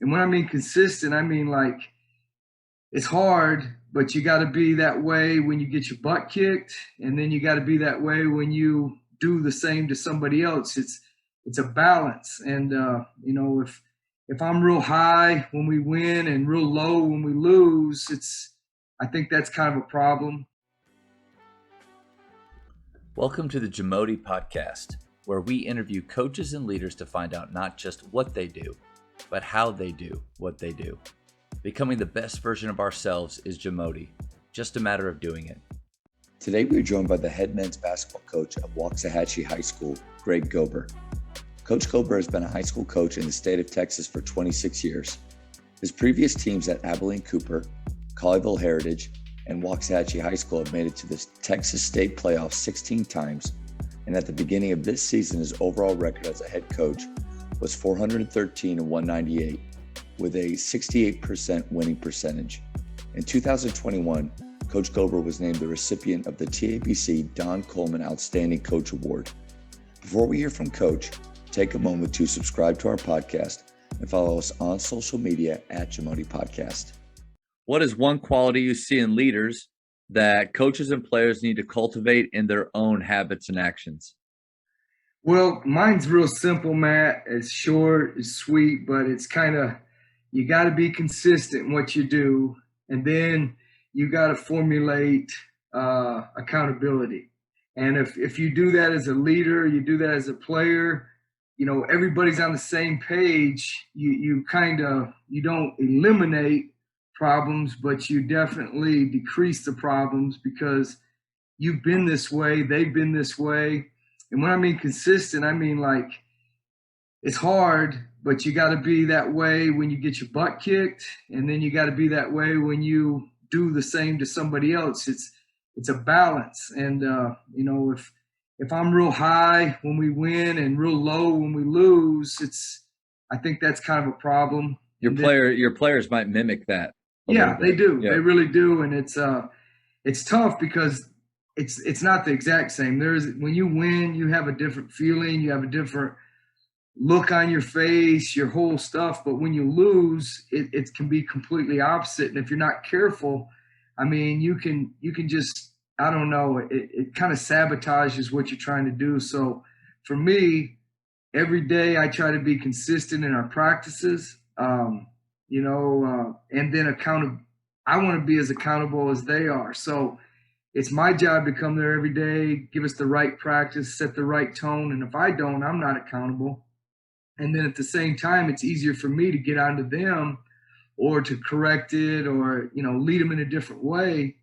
And when I mean consistent, I mean like it's hard, but you got to be that way when you get your butt kicked, and then you got to be that way when you do the same to somebody else. It's a balance, and if I'm real high when we win and real low when we lose, I think that's kind of a problem. Welcome to the Jamodi Podcast, where we interview coaches and leaders to find out not just what they do, but how they do what they do. Becoming the best version of ourselves is Jamodi, just a matter of doing it. Today we are joined by the head men's basketball coach of Waxahachie High School, Greg Gober. Coach Gober has been a high school coach in the state of Texas for 26 years. His previous teams at Abilene Cooper, Colleyville Heritage, and Waxahachie High School have made it to the Texas State playoffs 16 times, and at the beginning of this season, his overall record as a head coach was 413 and 198, with a 68% winning percentage. In 2021, Coach Gober was named the recipient of the TABC Don Coleman Outstanding Coach Award. Before we hear from Coach, take a moment to subscribe to our podcast and follow us on social media at Jamodi Podcast. What is one quality you see in leaders that coaches and players need to cultivate in their own habits and actions? Well, mine's real simple, Matt. It's short, it's sweet, but it's kind of, you got to be consistent in what you do, and then you got to formulate accountability. And if you do that as a leader, you do that as a player, everybody's on the same page. You don't eliminate problems, but you definitely decrease the problems because you've been this way, they've been this way. And when I mean consistent, I mean like it's hard, but you got to be that way when you get your butt kicked, and then you got to be that way when you do the same to somebody else. It's a balance, and if I'm real high when we win and real low when we lose, I think that's kind of a problem. Your players might mimic that. Yeah, they do. Yeah. They really do, and it's tough because it's not the exact same. When you win, you have a different feeling, you have a different look on your face, your whole stuff. But when you lose, it can be completely opposite. And if you're not careful, I mean, you can just, I don't know, it kind of sabotages what you're trying to do. So for me, every day I try to be consistent in our practices. And then I want to be as accountable as they are. So it's my job to come there every day, give us the right practice, set the right tone. And if I don't, I'm not accountable. And then at the same time, it's easier for me to get onto them or to correct it or, lead them in a different way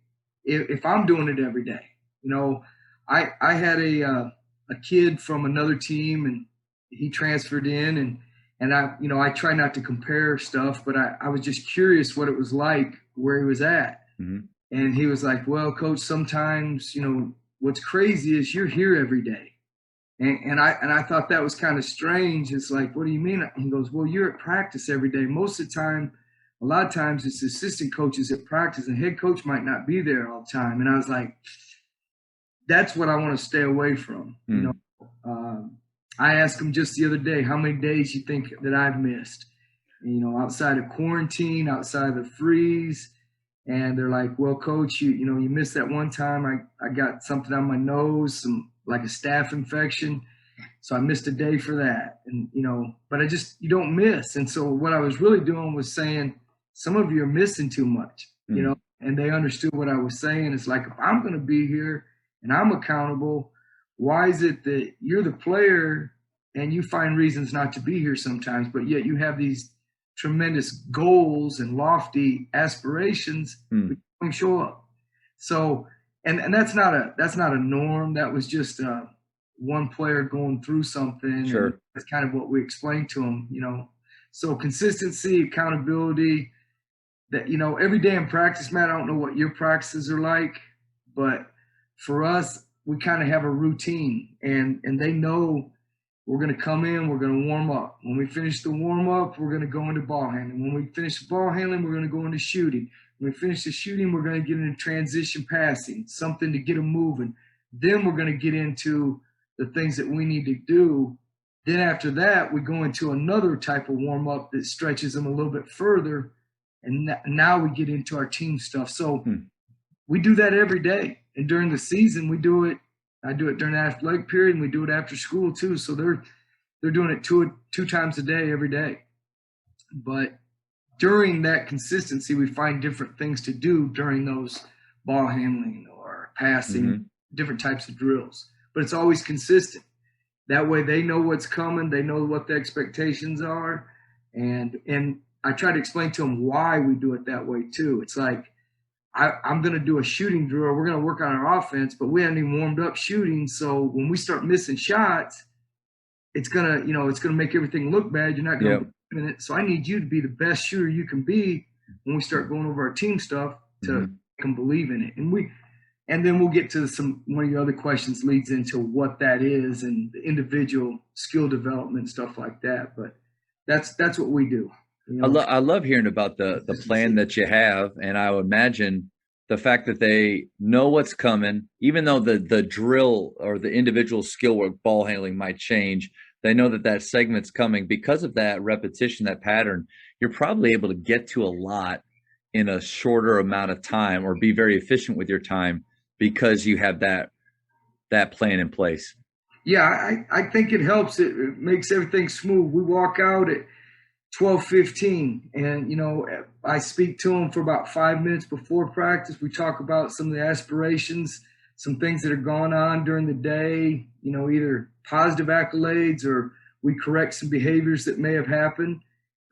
if I'm doing it every day. I had a kid from another team, and he transferred in, and I try not to compare stuff, but I was just curious what it was like where he was at. Mm-hmm. And he was like, well, Coach, sometimes, what's crazy is you're here every day. And I thought that was kind of strange. It's like, what do you mean? He goes, well, you're at practice every day. Most of the time, a lot of times it's assistant coaches at practice, and head coach might not be there all the time. And I was like, that's what I want to stay away from. I asked him just the other day, how many days you think that I've missed, outside of quarantine, outside of the freeze. And they're like, well, Coach, you missed that one time. I got something on my nose, like a staph infection. So I missed a day for that. And, but you don't miss. And so what I was really doing was saying, some of you are missing too much, and they understood what I was saying. It's like, if I'm going to be here and I'm accountable, why is it that you're the player and you find reasons not to be here sometimes, but yet you have these tremendous goals and lofty aspirations, but you don't show up? So, and that's not a norm. That was just one player going through something. Sure. And that's kind of what we explained to him, So consistency, accountability, that, every day in practice, Matt, I don't know what your practices are like, but for us, we kind of have a routine, and they know we're going to come in, we're going to warm up. When we finish the warm up, we're going to go into ball handling. When we finish the ball handling, we're going to go into shooting. When we finish the shooting, we're going to get into transition passing, something to get them moving. Then we're going to get into the things that we need to do Then after that, we go into another type of warm up that stretches them a little bit further. And now we get into our team stuff. So we do that every day. And during the season, we do it. I do it during the athletic period, and we do it after school too. So they're doing it two times a day, every day. But during that consistency, we find different things to do during those ball handling or passing, different types of drills. But it's always consistent. That way they know what's coming. They know what the expectations are. And I try to explain to them why we do it that way too. It's like, I'm going to do a shooting drill. We're going to work on our offense, but we haven't even warmed up shooting. So when we start missing shots, it's going to make everything look bad. You're not going to be in it. So I need you to be the best shooter you can be when we start going over our team stuff to make them believe in it. And then we'll get to one of your other questions leads into what that is and the individual skill development, stuff like that. But that's what we do. You know? I love hearing about the plan that you have, and I would imagine the fact that they know what's coming, even though the drill or the individual skill work, ball handling might change. They know that segment's coming. Because of that repetition, that pattern, you're probably able to get to a lot in a shorter amount of time, or be very efficient with your time because you have that plan in place. Yeah, I think it helps. It makes everything smooth. We walk out at 12:15, and I speak to them for about 5 minutes before practice. We talk about some of the aspirations, some things that are going on during the day, either positive accolades or we correct some behaviors that may have happened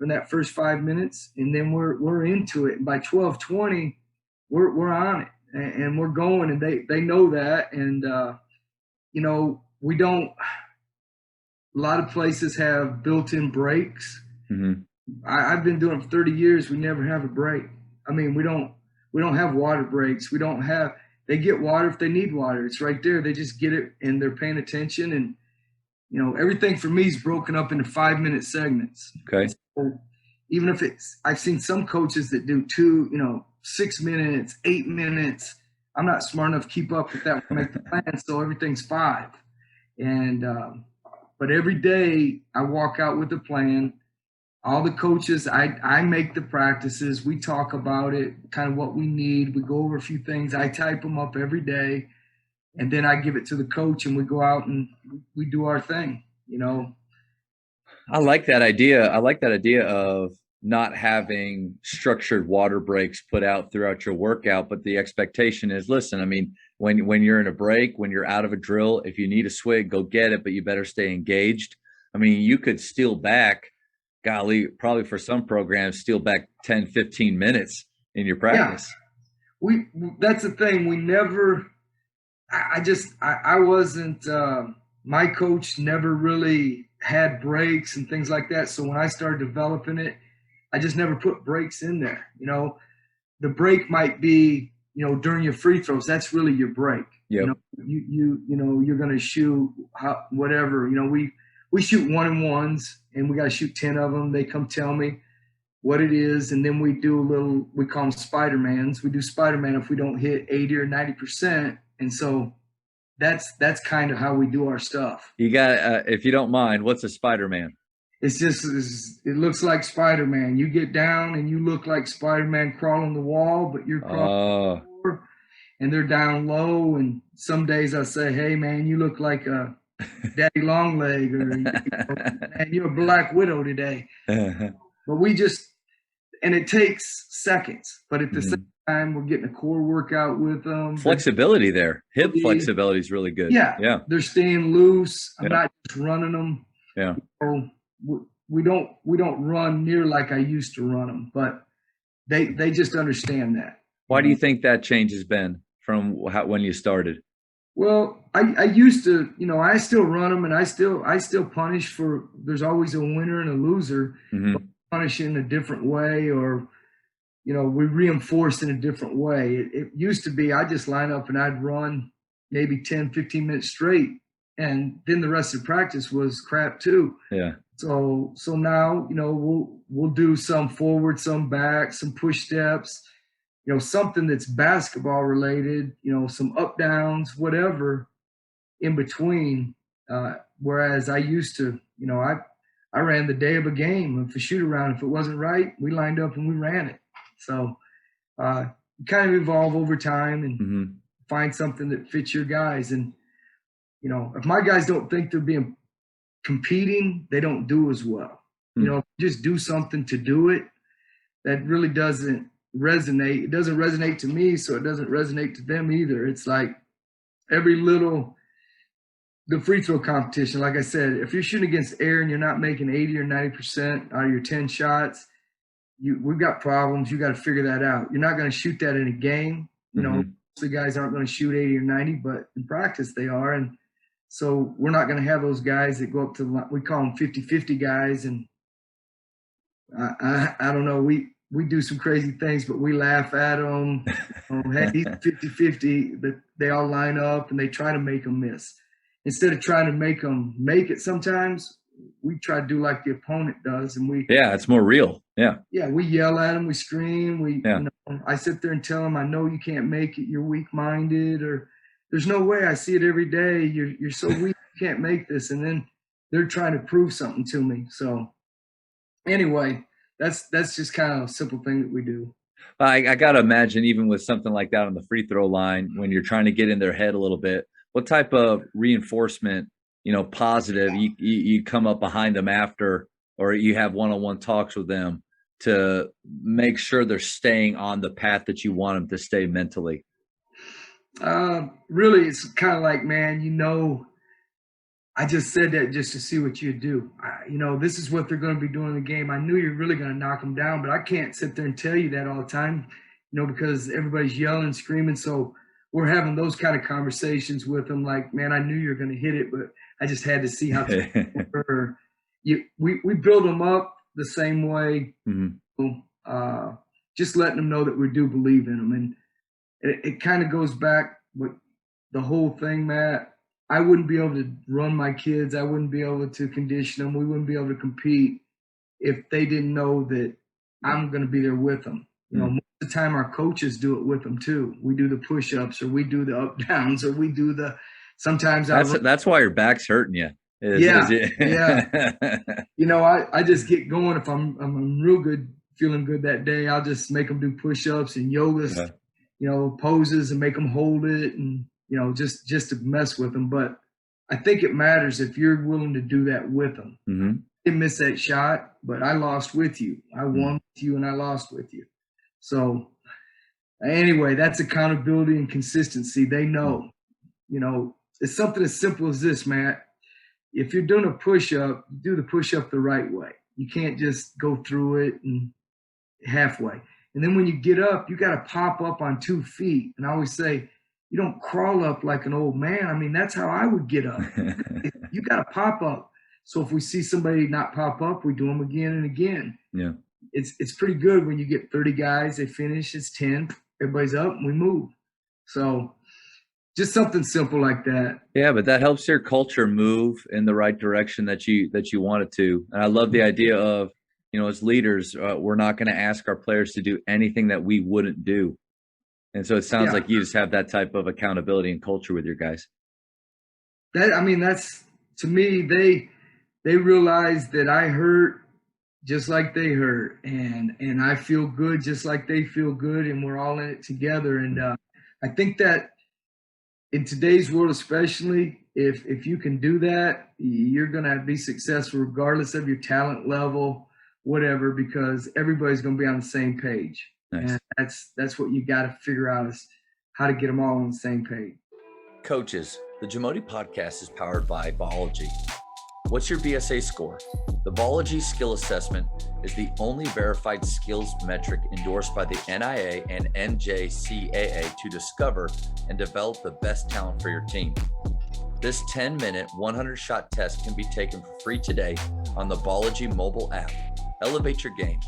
in that first 5 minutes, and then we're into it. And by 12:20, we're on it, and we're going, and they know that. And we don't. A lot of places have built-in breaks. I've been doing it for 30 years. We never have a break. I mean, we don't have water breaks. They get water if they need water. It's right there. They just get it and they're paying attention. And, everything for me is broken up into 5-minute segments. Okay. So even if I've seen some coaches that do 6 minutes, 8 minutes. I'm not smart enough to keep up with that when I make the plan. So everything's 5. And, but every day I walk out with a plan. All the coaches, I make the practices. We talk about it, kind of what we need. We go over a few things. I type them up every day, and then I give it to the coach, and we go out and we do our thing, I like that idea. I like that idea of not having structured water breaks put out throughout your workout, but the expectation is, listen, I mean, when you're in a break, when you're out of a drill, if you need a swig, go get it, but you better stay engaged. I mean, you could steal back, golly, probably for some programs, steal back 10, 15 minutes in your practice. Yeah. That's the thing. We never, I wasn't, my coach never really had breaks and things like that. So when I started developing it, I just never put breaks in there. The break might be, during your free throws, that's really your break. Yep. You're going to shoot whatever, we shoot 1-and-1s, and we got to shoot 10 of them. They come tell me what it is, and then we do we call them Spider-Mans. We do Spider-Man if we don't hit 80 or 90%, and so that's kind of how we do our stuff. You got, if you don't mind, what's a Spider-Man? It's just, it looks like Spider-Man. You get down and you look like Spider-Man crawling the wall, but you're crawling the floor, and they're down low. And some days I say, hey, man, you look like a Daddy Longleg, or man, you're a Black Widow today. But and it takes seconds, but at the same time, we're getting a core workout with them. Flexibility there. Hip flexibility is really good. Yeah. They're staying loose. I'm not just running them. Yeah. We don't run near like I used to run them, but they just understand that. Why do you think that change has been from when you started? Well, I used to, I still run them, and I still punish there's always a winner and a loser. But punish in a different way, or, we reinforce in a different way. It used to be, I just line up and I'd run maybe 10, 15 minutes straight. And then the rest of the practice was crap too. Yeah. So now, we'll do some forward, some back, some push steps, something that's basketball related, some up downs, whatever in between. Whereas I used to, I ran the day of a game of a shoot around. If it wasn't right, we lined up and we ran it. So you kind of evolve over time and find something that fits your guys. And, if my guys don't think they're being competing, they don't do as well. Just do something to do it. That really doesn't resonate. It doesn't resonate to me, so it doesn't resonate to them either. It's like the free throw competition, like I said, if you're shooting against air and you're not making 80 or 90% out of your 10 shots, we've got problems. You got to figure that out. You're not going to shoot that in a game. Most of the guys aren't going to shoot 80 or 90, but in practice they are. And so we're not going to have those guys that go up to, we call them 50-50 guys. And I don't know, we do some crazy things, but we laugh at them. Hey, he's 50-50, but they all line up and they try to make them miss. Instead of trying to make them make it sometimes, we try to do like the opponent does. And it's more real. Yeah. Yeah, we yell at them, we scream. I sit there and tell them, I know you can't make it, you're weak-minded, or there's no way, I see it every day, you're so weak, you can't make this. And then they're trying to prove something to me. So anyway, that's just kind of a simple thing that we do. I got to imagine, even with something like that on the free throw line, when you're trying to get in their head a little bit, what type of reinforcement, positive, you come up behind them after, or you have one-on-one talks with them to make sure they're staying on the path that you want them to stay mentally? Really, it's kind of like, man, I just said that just to see what you do. This is what they're going to be doing in the game. I knew you're really going to knock them down, but I can't sit there and tell you that all the time, because everybody's yelling, screaming. So we're having those kind of conversations with them. Like, man, I knew you were going to hit it, but I just had to see how we build them up the same way. Just letting them know that we do believe in them. And it kind of goes back with the whole thing, Matt. I wouldn't be able to run my kids. I wouldn't be able to condition them. We wouldn't be able to compete if they didn't know that I'm going to be there with them. Most of the time our coaches do it with them too. We do the push-ups, or we do the up downs, or we do sometimes that's why your back's hurting you. Yeah. I just get going. If I'm real good, feeling good that day, I'll just make them do push-ups and yoga, poses, and make them hold it, and just to mess with them. But I think it matters if you're willing to do that with them. I didn't miss that shot, but I lost with you. I won with you and I lost with you. So anyway, that's accountability and consistency. They know, it's something as simple as this, Matt. If you're doing a push-up, do the push-up the right way. You can't just go through it and halfway. And then when you get up, you got to pop up on 2 feet. And I always say, you don't crawl up like an old man. I mean, that's how I would get up. You got to pop up. So if we see somebody not pop up, we do them again and again. Yeah. It's pretty good when you get 30 guys, they finish, it's 10, everybody's up and we move. So just something simple like that. Yeah, but that helps your culture move in the right direction that you want it to. And I love the idea of, as leaders, we're not going to ask our players to do anything that we wouldn't do. And so it sounds like you just have that type of accountability and culture with your guys. That's, to me, they realize that I hurt just like they hurt, and I feel good just like they feel good, and we're all in it together. And I think that in today's world, especially, if you can do that, you're going to be successful regardless of your talent level, whatever, because everybody's going to be on the same page. Nice. And that's what you got to figure out, is how to get them all on the same page. Coaches, the Jamodi podcast is powered by Ballology. What's your BSA score? The Ballology Skill Assessment is the only verified skills metric endorsed by the NIA and NJCAA to discover and develop the best talent for your team. This 10-minute, 100-shot test can be taken for free today on the Ballology mobile app. Elevate your game.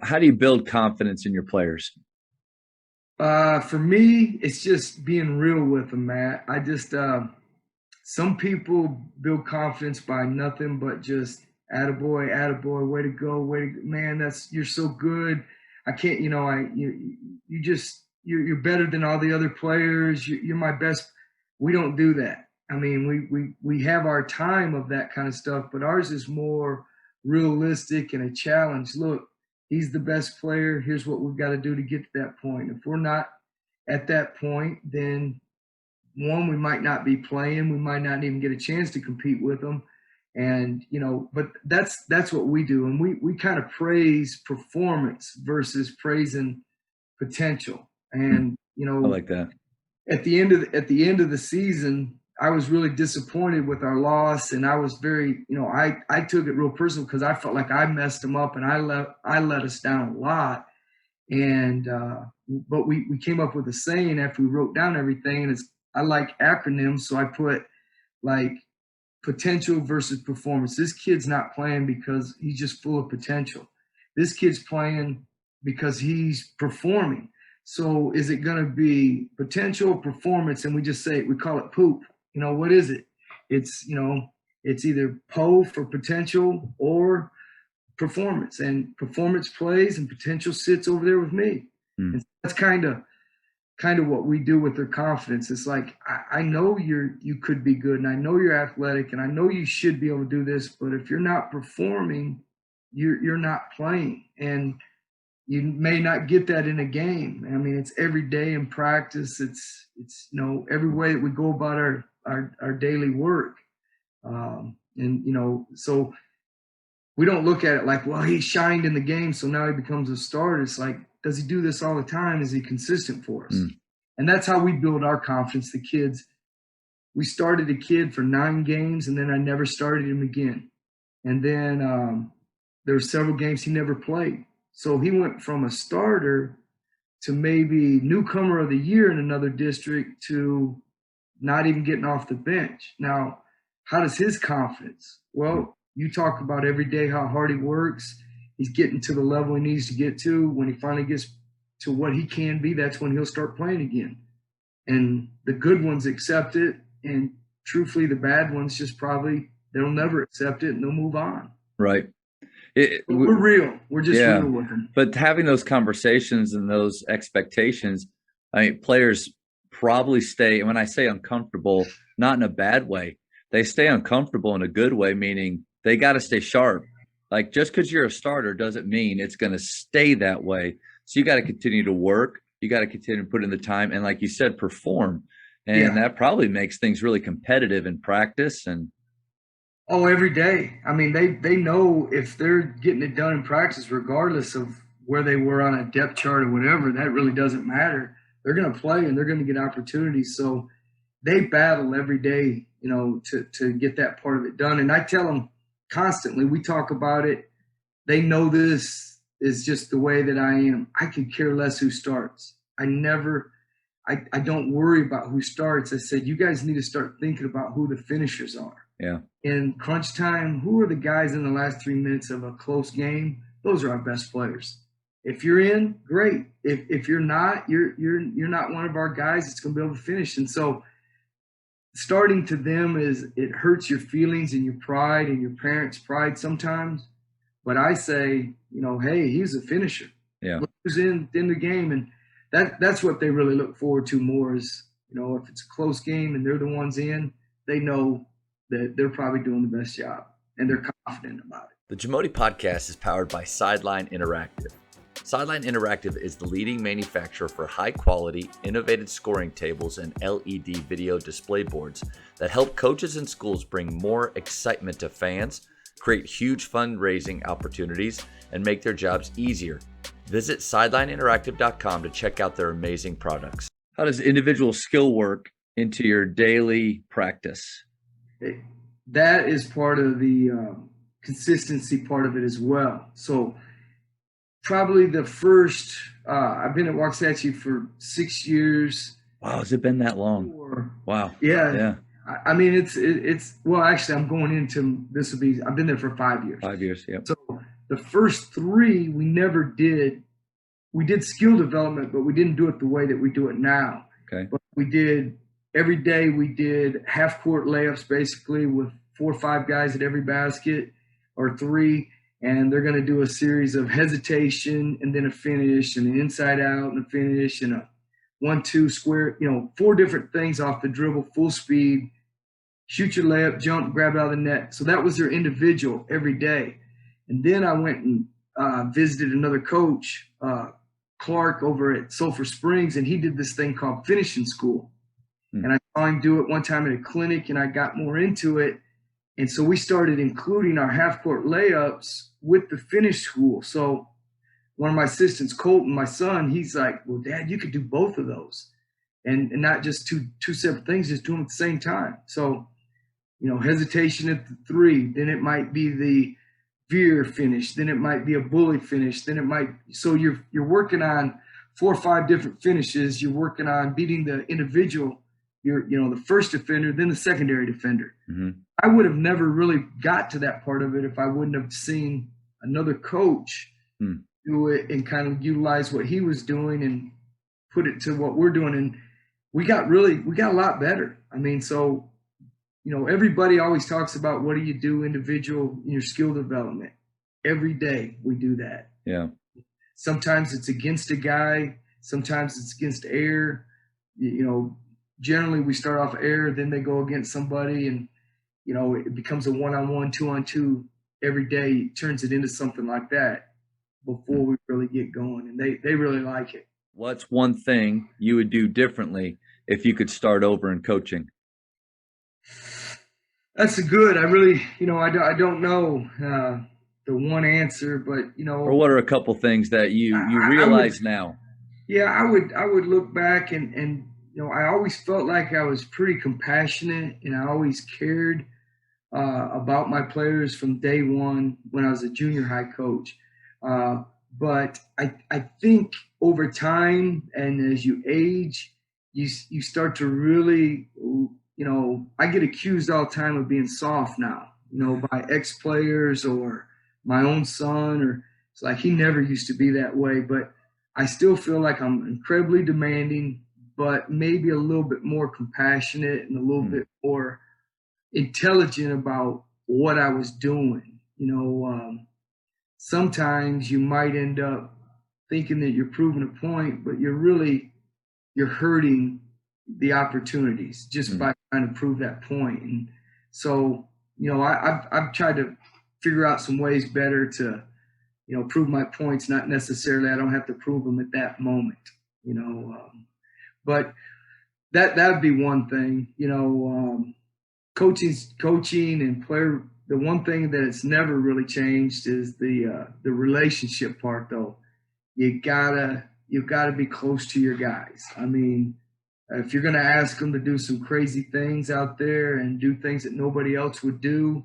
How do you build confidence in your players? For me, it's just being real with them, Matt. I just some people build confidence by nothing but just attaboy, way to go, man, you're so good. I can't, you're better than all the other players. You're my best. We don't do that. I mean, we have our time of that kind of stuff, but ours is more realistic and a challenge. Look, he's the best player. Here's what we've got to do to get to that point. If we're not at that point, then one, we might not be playing. We might not even get a chance to compete with them. And, but that's what we do. And we kind of praise performance versus praising potential. And, I like that. At the end of the season, I was really disappointed with our loss, and I was very, I took it real personal because I felt like I messed them up and I let us down a lot. And but we came up with a saying after we wrote down everything, and I like acronyms, so I put like potential versus performance. This kid's not playing because he's just full of potential. This kid's playing because he's performing. So is it going to be potential, performance? And we just say, we call it poop. What is it? It's either PO for potential or performance, and performance plays and potential sits over there with me. And that's kind of what we do with their confidence. It's like, I know you could be good, and I know you're athletic, and I know you should be able to do this, but if you're not performing, you're not playing, and you may not get that in a game. I mean, it's every day in practice. It's every way that we go about our daily work. So we don't look at it like, well, he shined in the game, so now he becomes a starter. It's like, does he do this all the time? Is he consistent for us? And that's how we build our confidence. The kids, we started a kid for 9 games, and then I never started him again. And then there were several games he never played. So he went from a starter to maybe newcomer of the year in another district to not even getting off the bench. Now, how does his confidence? Well, you talk about every day how hard he works. He's getting to the level he needs to get to. When he finally gets to what he can be, that's when he'll start playing again. And the good ones accept it. And truthfully, the bad ones just probably, they'll never accept it and they'll move on. Right. We're real. We're just real with them. But having those conversations and those expectations, I mean, players probably stay, and when I say uncomfortable, not in a bad way, they stay uncomfortable in a good way, meaning they got to stay sharp. Like, just because you're a starter doesn't mean it's going to stay that way. So you got to continue to work. You got to continue to put in the time. And like you said, perform. And that probably makes things really competitive in practice. And every day. I mean, they know if they're getting it done in practice, regardless of where they were on a depth chart or whatever, that really doesn't matter. They're going to play and they're going to get opportunities. So they battle every day, to get that part of it done. And I tell them constantly, we talk about it. They know this is just the way that I am. I could care less who starts. I don't worry about who starts. I said, you guys need to start thinking about who the finishers are. Yeah. In crunch time, who are the guys in the last 3 minutes of a close game? Those are our best players. If you're in, great. If you're not, you're not one of our guys that's going to be able to finish. And so starting to them it hurts your feelings and your pride and your parents' pride sometimes. But I say, hey, he's a finisher. Yeah. Look who's in the game. And that's what they really look forward to more is, if it's a close game and they're the ones in, they know that they're probably doing the best job and they're confident about it. The Jamodi podcast is powered by Sideline Interactive. Sideline Interactive is the leading manufacturer for high-quality, innovative scoring tables and LED video display boards that help coaches and schools bring more excitement to fans, create huge fundraising opportunities, and make their jobs easier. Visit sidelineinteractive.com to check out their amazing products. How does individual skill work into your daily practice? That is part of the consistency part of it as well. So probably the first, I've been at Waxahachie for 6 years. Wow, has it been that long? Wow. Yeah. I mean, it's well, actually, I'm going into, I've been there for 5 years. 5 years, yeah. So the first 3, we never did. We did skill development, but we didn't do it the way that we do it now. Okay. But we did, every day we did half-court layups, basically, with 4 or 5 guys at every basket, or 3, and they're going to do a series of hesitation and then a finish and an inside out and a finish and a 1-2 square, 4 different things off the dribble, full speed. shoot your layup, jump, grab it out of the net. So that was their individual every day. And then I went and visited another coach, Clark, over at Sulphur Springs, and he did this thing called finishing school. And I saw him do it one time at a clinic, and I got more into it. And so we started including our half-court layups with the finish school. So one of my assistants, Colton, my son, he's like, well, Dad, you could do both of those. And not just two separate things, just do them at the same time. So, hesitation at the 3, then it might be the veer finish, then it might be a bully finish, then it might, so you're working on 4 or 5 different finishes. You're working on beating the individual, the first defender, then the secondary defender. Mm-hmm. I would have never really got to that part of it if I wouldn't have seen another coach do it and kind of utilize what he was doing and put it to what we're doing. And we got a lot better. I mean, so, everybody always talks about what do you do individual in your skill development. Every day we do that. Yeah. Sometimes it's against a guy. Sometimes it's against air. Generally we start off air, then they go against somebody, and, it becomes a 1-on-1, 2-on-2 every day. It turns it into something like that before we really get going. And they really like it. What's one thing you would do differently if you could start over in coaching? That's I really, I don't know the one answer, but, or what are a couple things that you realize now? Yeah, I would look back and I always felt like I was pretty compassionate, and I always cared about my players from day one when I was a junior high coach. But I think over time and as you age, you start to really, I get accused all the time of being soft now, by ex-players or my own son, or it's like he never used to be that way. But I still feel like I'm incredibly demanding, but maybe a little bit more compassionate and a little bit more intelligent about what I was doing. Sometimes you might end up thinking that you're proving a point, but you're hurting the opportunities just by trying to prove that point. And so, I've tried to figure out some ways better to, prove my points. Not necessarily, I don't have to prove them at that moment, but that would be one thing, coaching and player. The one thing that it's never really changed is the relationship part, though. You've gotta be close to your guys. I mean, if you're going to ask them to do some crazy things out there and do things that nobody else would do,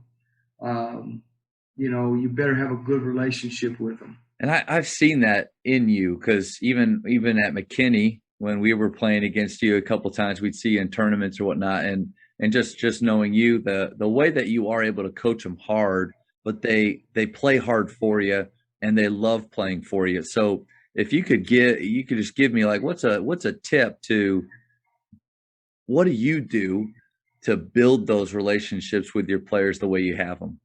you better have a good relationship with them. And I've seen that in you, because even at McKinney, when we were playing against you a couple times, we'd see you in tournaments or whatnot, and just knowing you, the way that you are able to coach them hard, but they play hard for you and they love playing for you. So if you could just give me, like, what's a tip to, what do you do to build those relationships with your players the way you have them?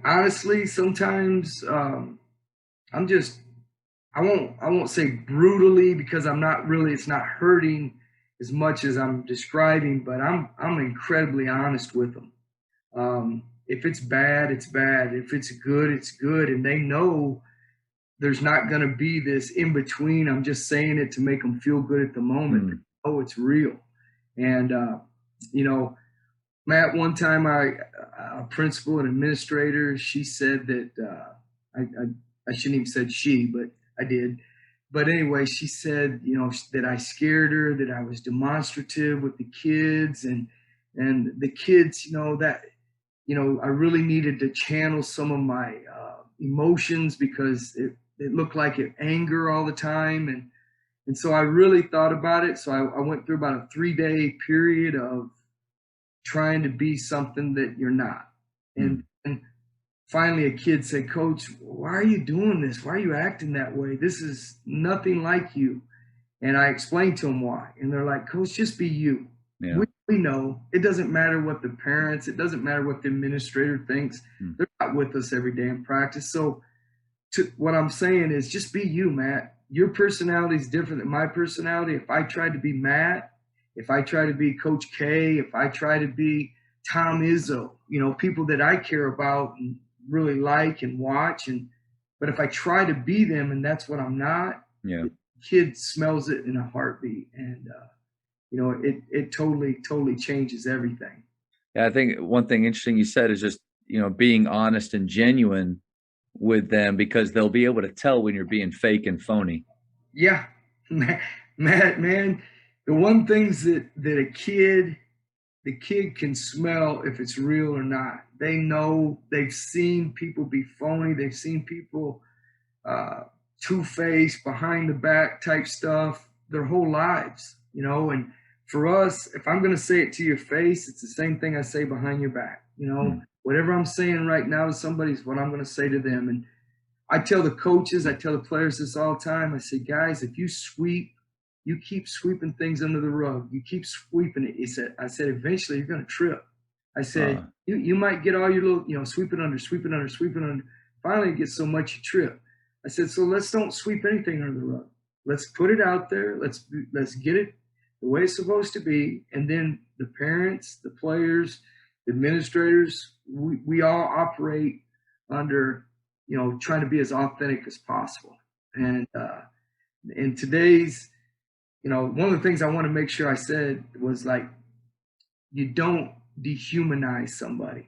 Honestly, sometimes I won't say brutally, because I'm not really, it's not hurting as much as I'm describing, but I'm incredibly honest with them. If it's bad, it's bad. If it's good, it's good. And they know there's not going to be this in between. I'm just saying it to make them feel good at the moment. Oh, it's real. And, Matt, one time a principal and administrator, she said that, I shouldn't even said she, but I did. But anyway, she said, that I scared her, that I was demonstrative with the kids, and the kids, I really needed to channel some of my emotions, because it looked like anger all the time. And so I really thought about it. So I went through about a 3-day period of trying to be something that you're not. And finally a kid said, Coach, why are you doing this? Why are you acting that way? This is nothing like you. And I explained to them why. And they're like, Coach, just be you. Yeah. We know. It doesn't matter what the parents, it doesn't matter what the administrator thinks. They're not with us every day in practice. So what I'm saying is, just be you, Matt. Your personality is different than my personality. If I tried to be Matt if I try to be Coach K, if I try to be Tom Izzo, people that I care about and really like and watch, but if I try to be them and that's what I'm not, Yeah. the kid smells it in a heartbeat, and it totally changes everything. Yeah, I think one thing interesting you said is just, being honest and genuine with them, because they'll be able to tell when you're being fake and phony. Yeah, man, the one things that the kid can smell if it's real or not. They know, they've seen people be phony. They've seen people two-faced, behind the back type stuff their whole lives, and for us, if I'm going to say it to your face, it's the same thing I say behind your back. Whatever I'm saying right now to somebody is what I'm going to say to them. And I tell the coaches, I tell the players this all the time. I say, guys, if you sweep, you keep sweeping things under the rug. You keep sweeping it. I said, eventually you're going to trip. I said, you might get all your little, sweep it under. Finally, it gets so much you trip. I said, so let's don't sweep anything under the rug. Let's put it out there. Let's get it the way it's supposed to be. And then the parents, the players, the administrators, we all operate under, trying to be as authentic as possible. And in today's, one of the things I want to make sure I said was, like, you don't dehumanize somebody.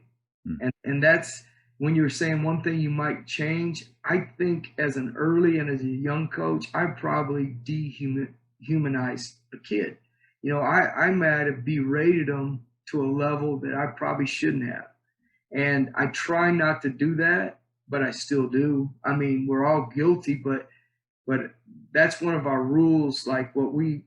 And that's when you're saying one thing you might change. I think as an early and as a young coach, I probably dehumanized a kid. I might have berated them to a level that I probably shouldn't have. And I try not to do that, but I still do. I mean, we're all guilty, but that's one of our rules. Like, what we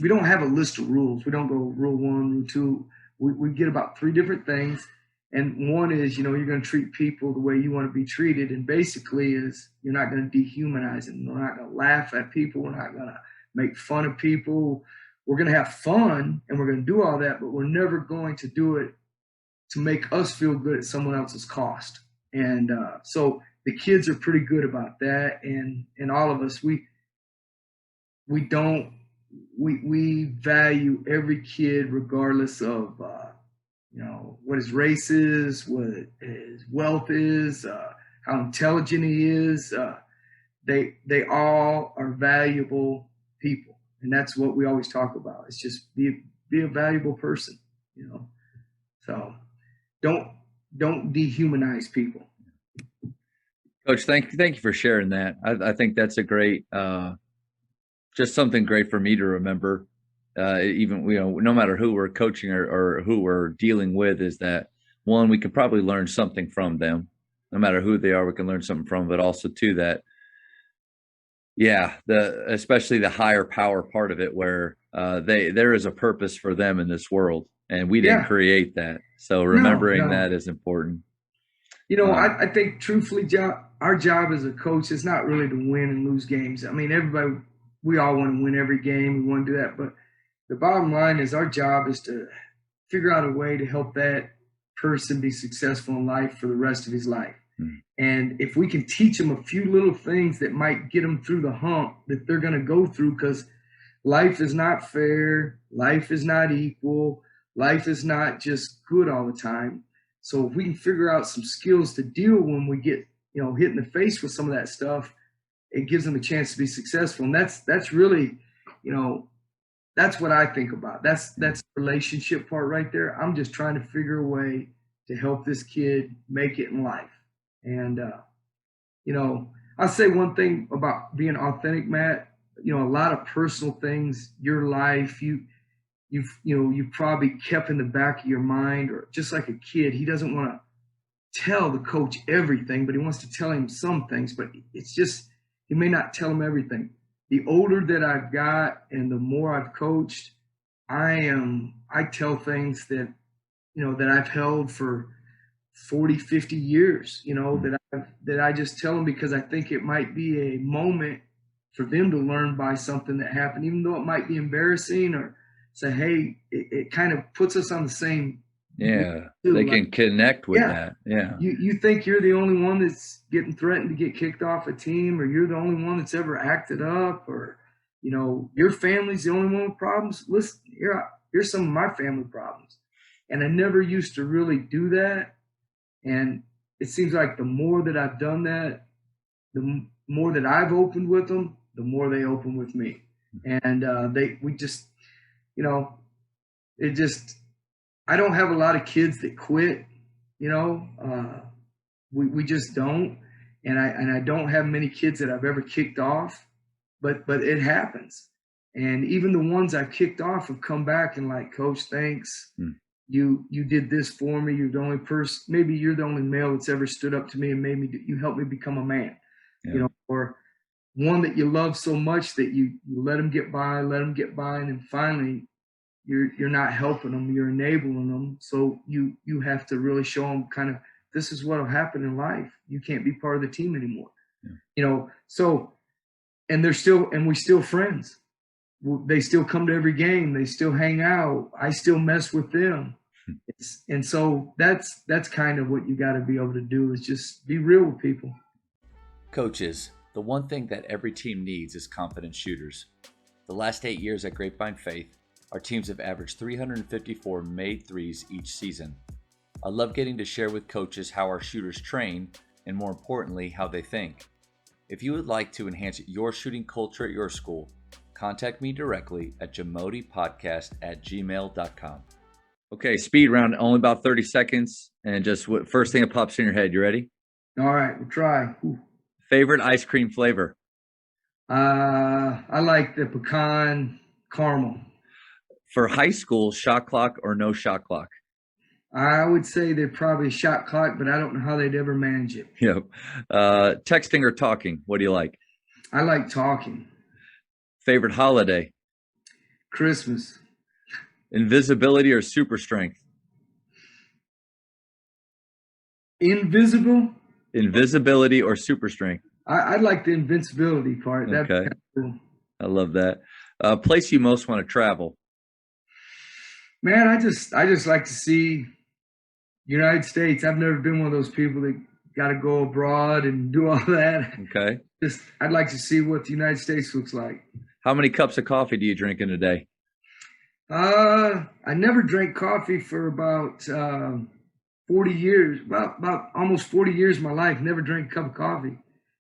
don't have a list of rules. We don't go rule 1, rule 2. We get about 3 different things. And one is, you're going to treat people the way you want to be treated. And basically is, you're not going to dehumanize them. We're not going to laugh at people. We're not going to make fun of people. We're going to have fun and we're going to do all that, but we're never going to do it to make us feel good at someone else's cost. And so the kids are pretty good about that. And all of us, we value every kid regardless of, what his race is, what his wealth is, how intelligent he is. They all are valuable people. And that's what we always talk about. It's just be a valuable person, So don't dehumanize people. Coach, thank you for sharing that. I think that's a great, just something great for me to remember. Even, no matter who we're coaching or who we're dealing with, is that, one, we could probably learn something from them. No matter who they are, we can learn something from them. But also, too, that, especially the higher power part of it, where there is a purpose for them in this world, and we didn't create that. So remembering that is important. I think, truthfully, our job as a coach is not really to win and lose games. I mean, we all want to win every game. We want to do that. But the bottom line is, our job is to figure out a way to help that person be successful in life for the rest of his life. And if we can teach them a few little things that might get them through the hump that they're going to go through, because life is not fair, life is not equal, life is not just good all the time. So if we can figure out some skills to deal when we get, hit in the face with some of that stuff, it gives them a chance to be successful. And that's really, that's what I think about. That's the relationship part right there. I'm just trying to figure a way to help this kid make it in life. And, I'll say one thing about being authentic, Matt. A lot of personal things, your life, you've probably kept in the back of your mind, or just like a kid, he doesn't want to tell the coach everything, but he wants to tell him some things, but it's just, he may not tell him everything. The older that I've got and the more I've coached, I tell things that, that I've held for 40, 50 years, that I just tell them because I think it might be a moment for them to learn by something that happened, even though it might be embarrassing, or say, hey, it kind of puts us on the same. Yeah, they can connect with that. Yeah. You think you're the only one that's getting threatened to get kicked off a team, or you're the only one that's ever acted up, or, your family's the only one with problems. Listen, here's some of my family problems. And I never used to really do that. And it seems like the more that I've done that, the more that I've opened with them, the more they open with me. And I don't have a lot of kids that quit, we just don't. And I don't have many kids that I've ever kicked off, but it happens. And even the ones I've kicked off have come back and like, Coach, thanks. You did this for me. You're the only person, maybe you're the only male that's ever stood up to me and you helped me become a man, or one that you love so much that you let them get by. And then finally you're not helping them, you're enabling them. So you have to really show them kind of, this is what will happen in life. You can't be part of the team anymore, so, and we're still friends. They still come to every game. They still hang out. I still mess with them. And so that's kind of what you got to be able to do, is just be real with people. Coaches, the one thing that every team needs is confident shooters. The last 8 years at Grapevine Faith, our teams have averaged 354 made threes each season. I love getting to share with coaches how our shooters train, and more importantly, how they think. If you would like to enhance your shooting culture at your school, contact me directly at jamodipodcast@gmail.com. Okay, speed round, only about 30 seconds, and just what first thing that pops in your head. You ready? All right, we'll try. Favorite ice cream flavor? I like the pecan caramel. For high school, shot clock or no shot clock? I would say they're probably shot clock, but I don't know how they'd ever manage it. Yep. Texting or talking? What do you like? I like talking. Favorite holiday? Christmas. Invisibility or super strength? Invisible? Invisibility or super strength? I like the invincibility part. Okay. That's kind of cool. I love that. Place you most want to travel? Man, I just like to see United States. I've never been one of those people that got to go abroad and do all that. Okay. I'd like to see what the United States looks like. How many cups of coffee do you drink in a day? I never drank coffee for about 40 years, about almost 40 years of my life. Never drank a cup of coffee.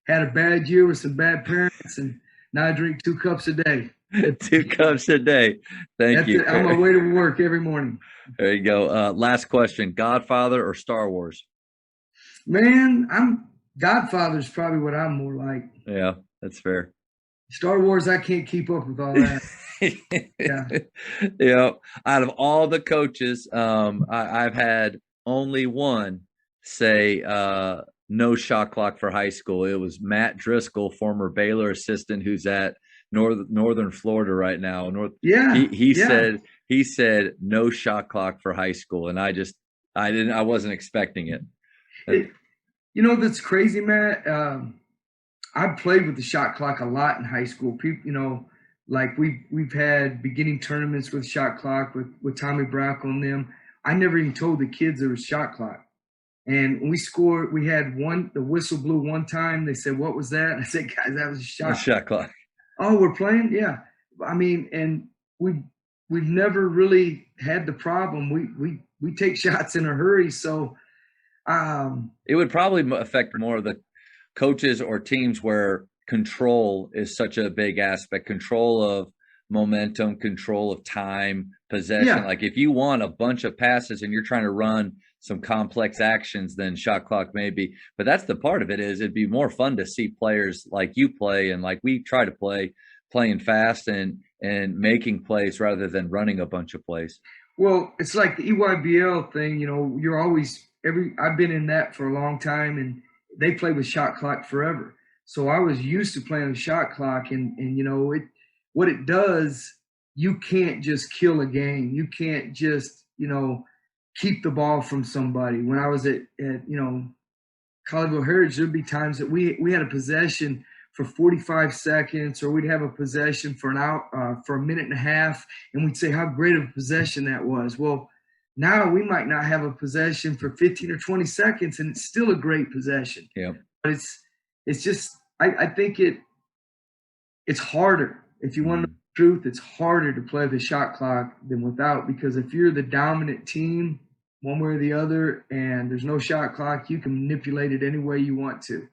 Had a bad year with some bad parents, and now I drink 2 cups a day. 2 cups a day. Thank you. On my way to work every morning. There you go. Last question. Godfather or Star Wars? Man, Godfather's probably what I'm more like. Yeah, that's fair. Star Wars, I can't keep up with all that. Yeah. Out of all the coaches, I've had only one say no shot clock for high school. It was Matt Driscoll, former Baylor assistant, who's at Northern Florida right now. He said no shot clock for high school, and I wasn't expecting it. That's crazy, Matt. I played with the shot clock a lot in high school. People, like we've had beginning tournaments with shot clock with Tommy Brock on them. I never even told the kids there was shot clock. And when we scored, we had the whistle blew one time. They said, "What was that?" And I said, "Guys, that was a shot clock." Oh, we're playing? Yeah. I mean, and we've never really had the problem. We take shots in a hurry. So it would probably affect more of the coaches or teams where control is such a big aspect. Control of momentum, control of time, possession. Yeah. Like if you want a bunch of passes and you're trying to run some complex actions, then shot clock maybe. But that's the part of it, is it'd be more fun to see players like you play and like we try to play, playing fast and making plays rather than running a bunch of plays. Well, it's like the EYBL thing, you're always I've been in that for a long time, and they play with shot clock forever. So I was used to playing with shot clock, and what it does, you can't just kill a game. You can't just, keep the ball from somebody. When I was at Colleyville Heritage, there'd be times that we had a possession for 45 seconds, or we'd have a possession for for a minute and a half, and we'd say how great of a possession that was. Well, now we might not have a possession for 15 or 20 seconds, and it's still a great possession. Yeah. But it's just, I think it's harder. if you want to know the truth, it's harder to play the shot clock than without, because if you're the dominant team, one way or the other, and there's no shot clock, you can manipulate it any way you want to.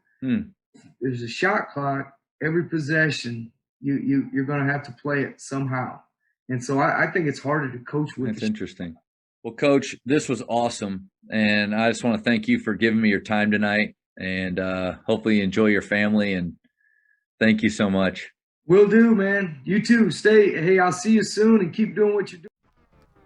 There's a shot clock, every possession, you're going to have to play it somehow. And so I think it's harder to coach with. That's interesting. Well, Coach, this was awesome. And I just want to thank you for giving me your time tonight. And hopefully you enjoy your family. And thank you so much. Will do, man. You too. Hey, I'll see you soon, and keep doing what you're doing.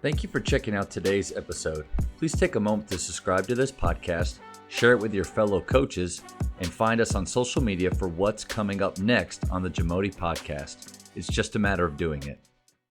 Thank you for checking out today's episode. Please take a moment to subscribe to this podcast, share it with your fellow coaches, and find us on social media for what's coming up next on the Jamodi podcast. It's just a matter of doing it.